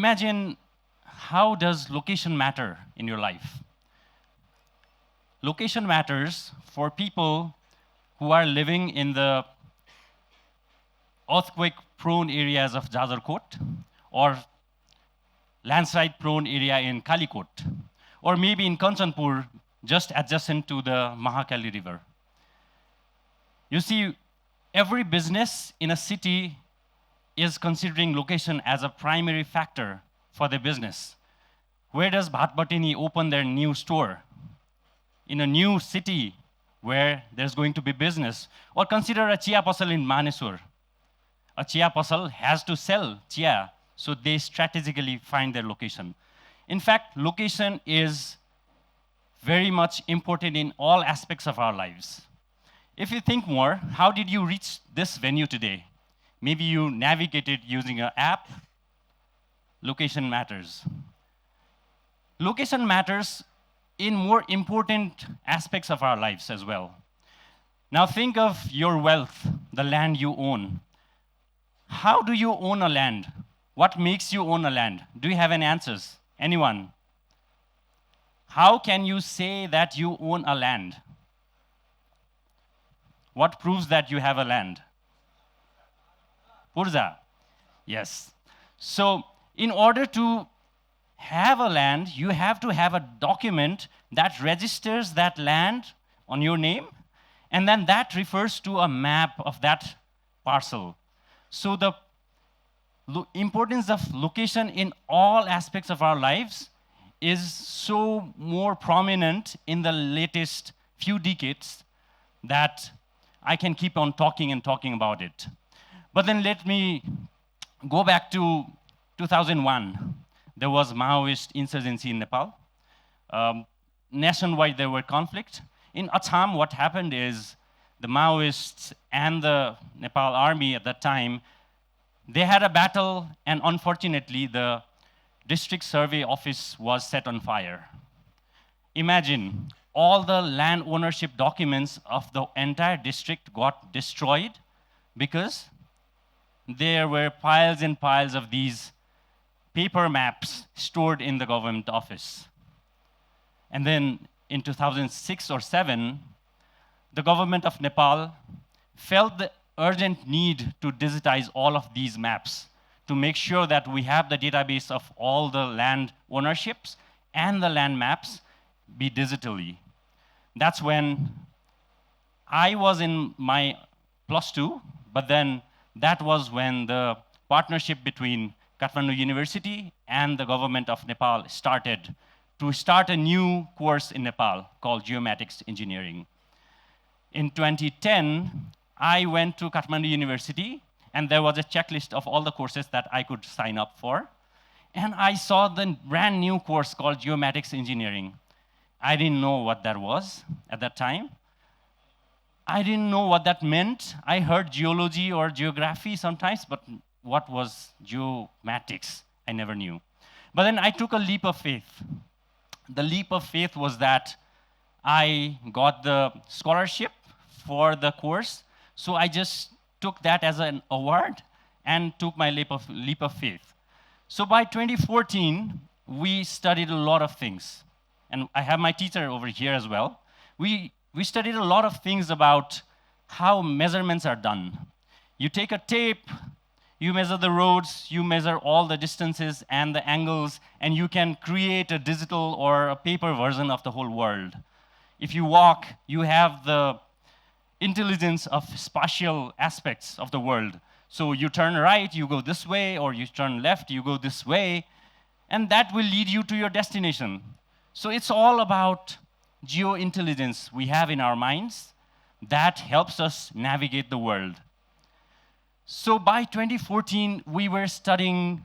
imagine, how does location matter in your life? Location matters for people who are living in the earthquake-prone areas of Jajarkot, or landslide-prone area in Kalikot, or maybe in Kanchanpur, just adjacent to the Mahakali River. You see, every business in a city is considering location as a primary factor for the business. Where does Bhatbatini open their new store? In a new city where there's going to be business. Or consider a chia pasal in Manesur. A chia pasal has to sell chia, so they strategically find their location. In fact, location is very much important in all aspects of our lives. If you think more, how did you reach this venue today? Maybe you navigated using an app. Location matters. Location matters in more important aspects of our lives as well. Now think of your wealth, the land you own. How do you own a land? What makes you own a land? Do you have any answers? Anyone? How can you say that you own a land? What proves that you have a land? Purja. Yes. So in order to have a land, you have to have a document that registers that land on your name, and then that refers to a map of that parcel. So the importance of location in all aspects of our lives is so more prominent in the latest few decades that I can keep on talking and talking about it. But then let me go back to 2001. There was Maoist insurgency in Nepal. Nationwide, there were conflicts. In Assam, what happened is the Maoists and the Nepal army at that time, they had a battle, and unfortunately, the district survey office was set on fire. Imagine, all the land ownership documents of the entire district got destroyed because there were piles and piles of these paper maps stored in the government office. And then in 2006 or 7, the government of Nepal felt the urgent need to digitize all of these maps to make sure that we have the database of all the land ownerships and the land maps be digitally. That's when I was in my +2, but then that was when the partnership between Kathmandu University and the government of Nepal started to start a new course in Nepal called Geomatics Engineering. In 2010, I went to Kathmandu University, and there was a checklist of all the courses that I could sign up for. And I saw the brand new course called Geomatics Engineering. I didn't know what that was at that time. I didn't know what that meant. I heard geology or geography sometimes, but what was geomatics? I never knew. But then I took a leap of faith. The leap of faith was that I got the scholarship for the course, so I just took that as an award and took my leap of faith. So by 2014, we studied a lot of things. And I have my teacher over here as well. We studied a lot of things about how measurements are done. You take a tape, you measure the roads, you measure all the distances and the angles, and you can create a digital or a paper version of the whole world. If you walk, you have the intelligence of spatial aspects of the world. So you turn right, you go this way, or you turn left, you go this way, and that will lead you to your destination. So it's all about geointelligence we have in our minds that helps us navigate the world. So by 2014, we were studying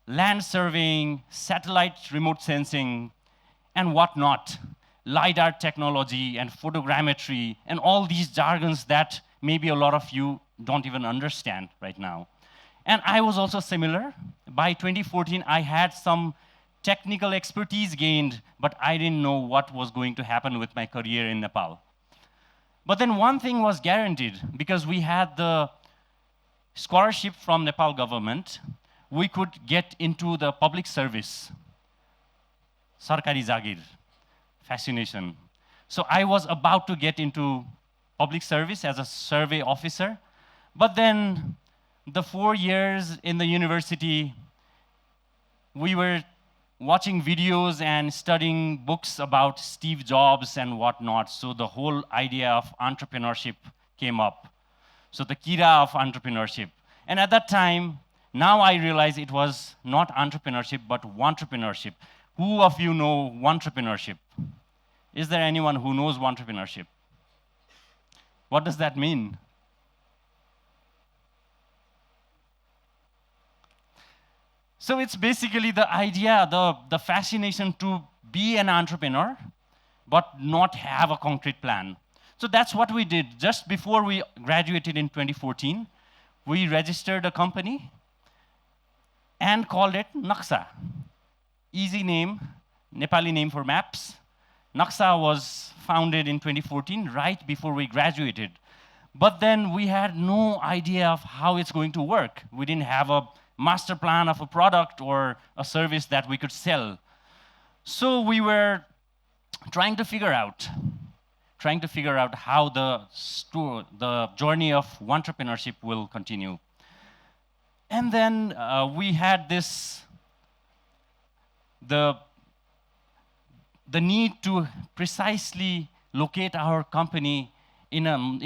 land surveying, satellite remote sensing, and whatnot, LiDAR technology and photogrammetry, and all these jargons that maybe a lot of you don't even understand right now. And I was also similar. By 2014, I had some technical expertise gained, but I didn't know what was going to happen with my career in Nepal. But then one thing was guaranteed, because we had the scholarship from Nepal government. we could get into the public service. Sarkari Jagir, fascination. So I was about to get into public service as a survey officer, but then the 4 years in the university, we were watching videos and studying books about Steve Jobs and whatnot, so the whole idea of entrepreneurship came up. So the kira of entrepreneurship. And at that time, now I realize it was not entrepreneurship, but wantrpreneurship. Who of you know wantrpreneurship? Is there anyone who knows wantrpreneurship? What does that mean? So it's basically the idea, the fascination to be an entrepreneur, but not have a concrete plan. So that's what we did. Just before we graduated in 2014, we registered a company and called it Naksha. Easy name, Nepali name for maps. Naksha was founded in 2014, right before we graduated. But then we had no idea of how it's going to work. We didn't have a master plan of a product or a service that we could sell. So we were trying to figure out how the journey of entrepreneurship will continue. And then we had the need to precisely locate our company in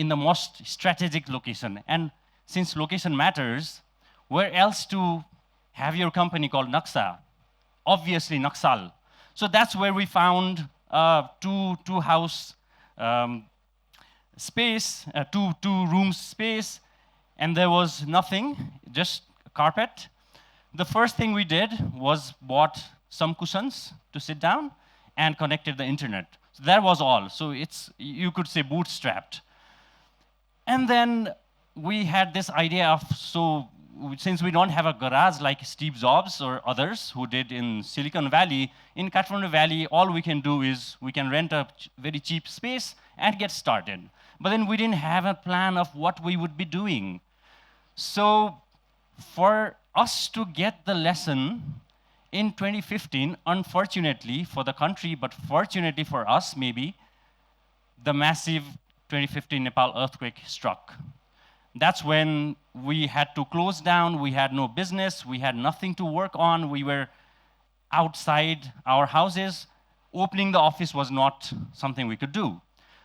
the most strategic location. And since location matters, where else to have your company called Naksha? Obviously, Naksal. So that's where we found two house space, two room space, and there was nothing, just carpet. The first thing we did was bought some cushions to sit down and connected the internet. So that was all. So it's, you could say, bootstrapped. And then we had this idea of, so since we don't have a garage like Steve Jobs or others who did in Silicon Valley, in Kathmandu Valley, all we can do is we can rent a very cheap space and get started. But then we didn't have a plan of what we would be doing. So for us to get the lesson in 2015, unfortunately for the country, but fortunately for us maybe, the massive 2015 Nepal earthquake struck. That's when we had to close down, we had no business, we had nothing to work on, we were outside our houses. Opening the office was not something we could do.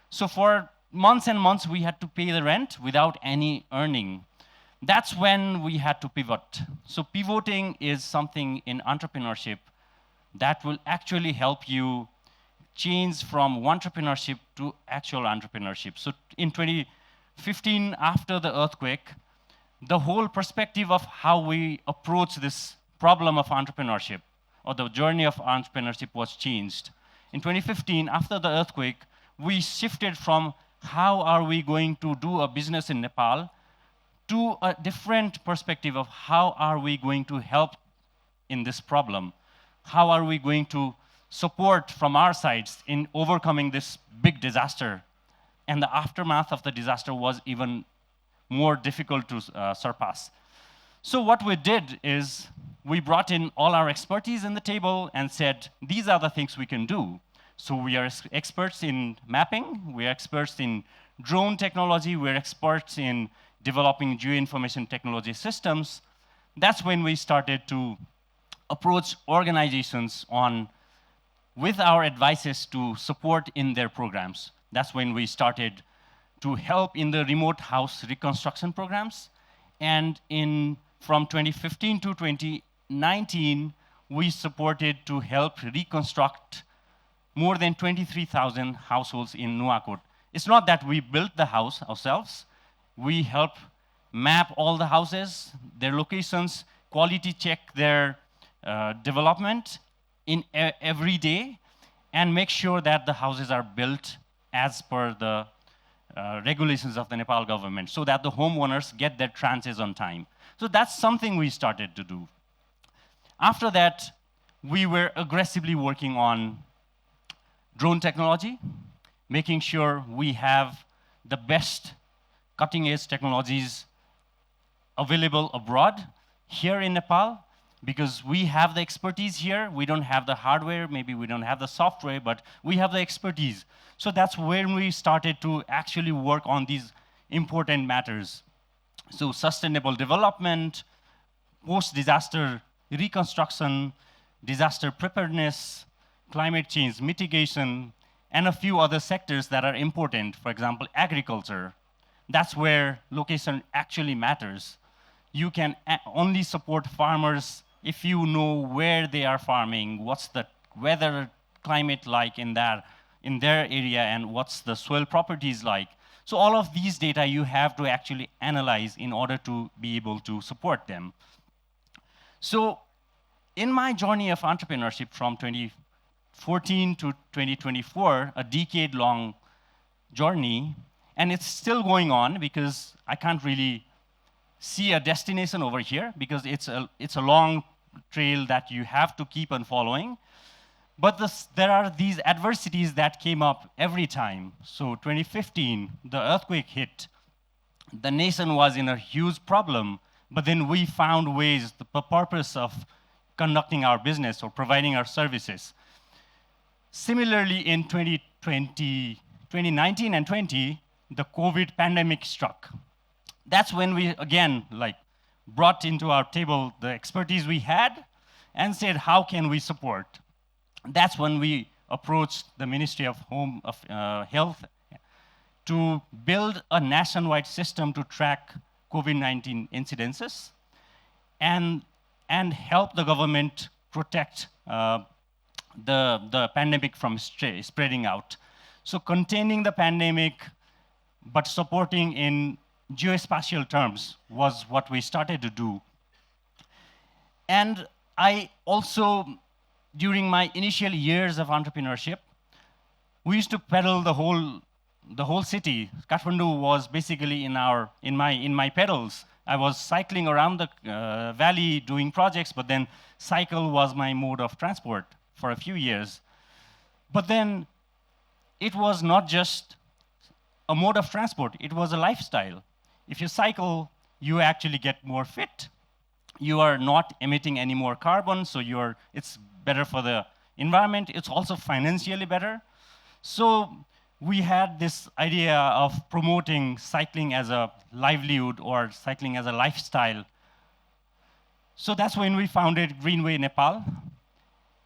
So for months and months, we had to pay the rent without any earning. That's when we had to pivot. So pivoting is something in entrepreneurship that will actually help you change from entrepreneurship to actual entrepreneurship. So in 2015, after the earthquake, the whole perspective of how we approach this problem of entrepreneurship or the journey of entrepreneurship was changed. In 2015, after the earthquake, we shifted from how are we going to do a business in Nepal to a different perspective of how are we going to help in this problem? How are we going to support from our sides in overcoming this big disaster? And the aftermath of the disaster was even more difficult to surpass. So what we did is we brought in all our expertise in the table and said, these are the things we can do. So we are experts in mapping, we are experts in drone technology, we're experts in developing geoinformation technology systems. That's when we started to approach organizations with our advices to support in their programs. That's when we started to help in the remote house reconstruction programs. And from 2015 to 2019, we supported to help reconstruct more than 23,000 households in Nuwakot. It's not that we built the house ourselves. We help map all the houses, their locations, quality check their development in every day, and make sure that the houses are built as per the regulations of the Nepal government so that the homeowners get their tranches on time. So that's something we started to do. After that, we were aggressively working on drone technology, making sure we have the best cutting-edge technologies available abroad, here in Nepal, because we have the expertise here. We don't have the hardware, maybe we don't have the software, but we have the expertise. So that's when we started to actually work on these important matters. So sustainable development, post-disaster reconstruction, disaster preparedness, climate change mitigation, and a few other sectors that are important. For example, agriculture. That's where location actually matters. You can only support farmers if you know where they are farming, what's the weather climate like in their area, and what's the soil properties like. So all of these data you have to actually analyze in order to be able to support them. So in my journey of entrepreneurship from 2014 to 2024, a decade-long journey, and it's still going on because I can't really see a destination over here because it's a long trail that you have to keep on following. But there are these adversities that came up every time. So 2015, the earthquake hit. The nation was in a huge problem, but then we found ways, the purpose of conducting our business or providing our services. Similarly, in 2019 and 20, the COVID pandemic struck. That's when we, again, brought into our table the expertise we had and said, how can we support? That's when we approached the Ministry of Health to build a nationwide system to track COVID-19 incidences and help the government protect the pandemic from spreading out. So containing the pandemic, but supporting in geospatial terms was what we started to do. And I also, during my initial years of entrepreneurship, we used to pedal the whole city. Kathmandu was basically in my pedals. I was cycling around the valley doing projects, but then cycle was my mode of transport for a few years. But then it was not just a mode of transport, it was a lifestyle. If you cycle, you actually get more fit. You are not emitting any more carbon, so it's better for the environment. It's also financially better. So we had this idea of promoting cycling as a livelihood or cycling as a lifestyle. So that's when we founded Greenway Nepal.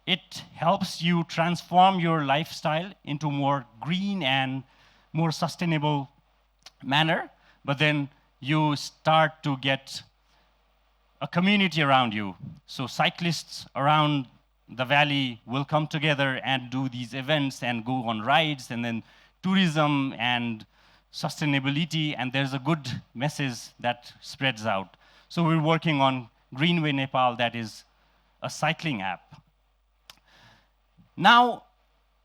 It helps you transform your lifestyle into more green and more sustainable manner, but then you start to get a community around you. So cyclists around the valley will come together and do these events and go on rides, and then tourism and sustainability, and there's a good message that spreads out. So we're working on Greenway Nepal, that is a cycling app. Now,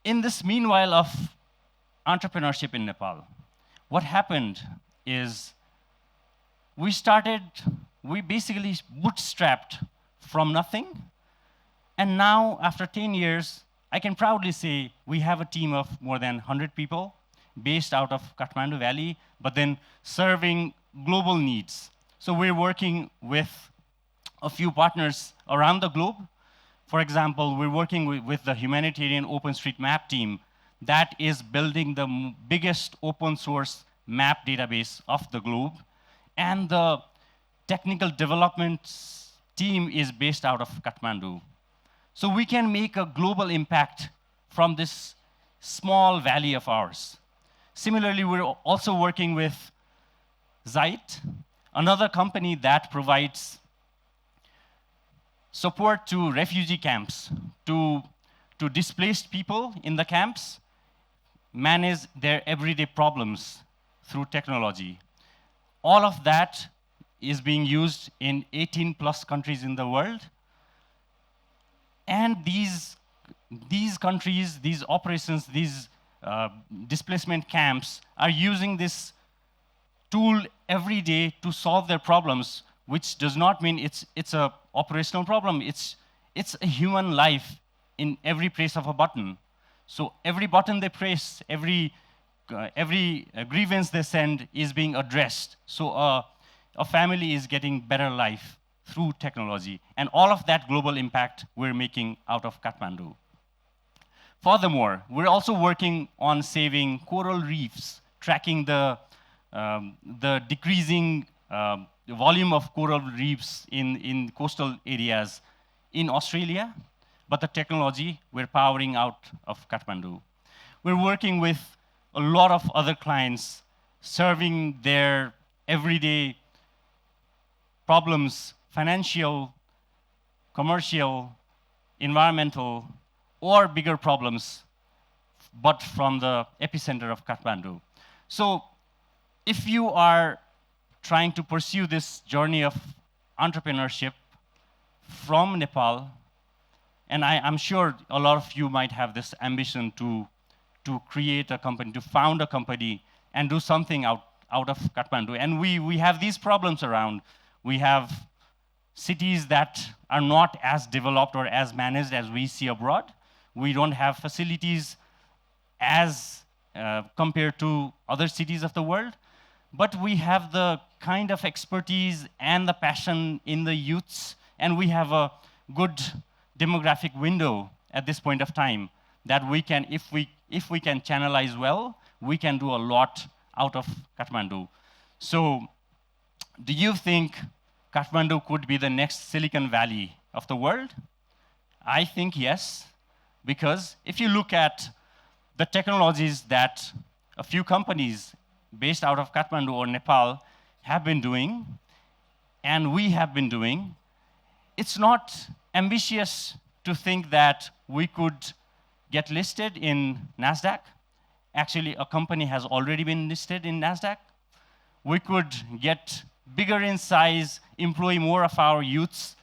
in this meanwhile of entrepreneurship in Nepal, what happened is we basically bootstrapped from nothing. And now, after 10 years, I can proudly say we have a team of more than 100 people based out of Kathmandu Valley, but then serving global needs. So we're working with a few partners around the globe. For example, we're working with the humanitarian OpenStreetMap team that is building the biggest open source map database of the globe. And the technical development team is based out of Kathmandu. So we can make a global impact from this small valley of ours. Similarly, we're also working with Zeit, another company that provides support to refugee camps, to displaced people in the camps, manage their everyday problems through technology. All of that is being used in 18 plus countries in the world. And these countries, these operations, these displacement camps are using this tool every day to solve their problems, which does not mean it's a operational problem. It's a human life in every press of a button. So every button they press, every grievance they send is being addressed. So a family is getting better life through technology. And all of that global impact we're making out of Kathmandu. Furthermore, we're also working on saving coral reefs, tracking the decreasing volume of coral reefs in coastal areas in Australia, but the technology we're powering out of Kathmandu. We're working with a lot of other clients, serving their everyday problems, financial, commercial, environmental, or bigger problems, but from the epicenter of Kathmandu. So if you are trying to pursue this journey of entrepreneurship from Nepal, and I'm sure a lot of you might have this ambition to create a company, to found a company, and do something out of Kathmandu. And we have these problems around. We have cities that are not as developed or as managed as we see abroad. We don't have facilities as compared to other cities of the world. But we have the kind of expertise and the passion in the youths, and we have a good demographic window at this point of time that we can, if we can channelize well, we can do a lot out of Kathmandu. So do you think Kathmandu could be the next Silicon Valley of the world? I think yes, because if you look at the technologies that a few companies based out of Kathmandu or Nepal have been doing, and we have been doing, it's not ambitious to think that we could get listed in NASDAQ. Actually, a company has already been listed in NASDAQ. We could get bigger in size, employ more of our youths,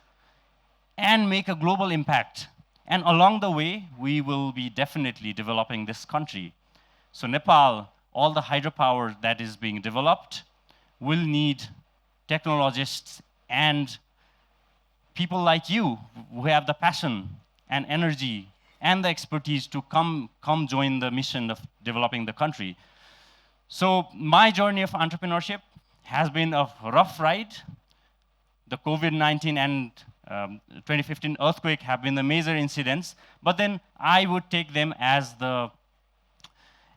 and make a global impact. And along the way, we will be definitely developing this country. So Nepal, all the hydropower that is being developed will need technologists and people like you who have the passion and energy and the expertise to come join the mission of developing the country. So my journey of entrepreneurship has been a rough ride. The COVID-19 and 2015 earthquake have been the major incidents, but then I would take them as the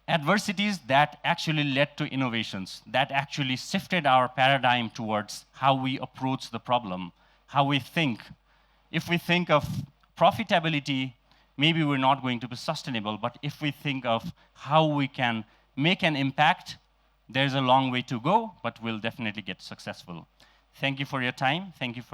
adversities that actually led to innovations, that actually shifted our paradigm towards how we approach the problem, how we think. If we think of profitability, maybe we're not going to be sustainable, but if we think of how we can make an impact, there's a long way to go, but we'll definitely get successful. Thank you for your time. Thank you for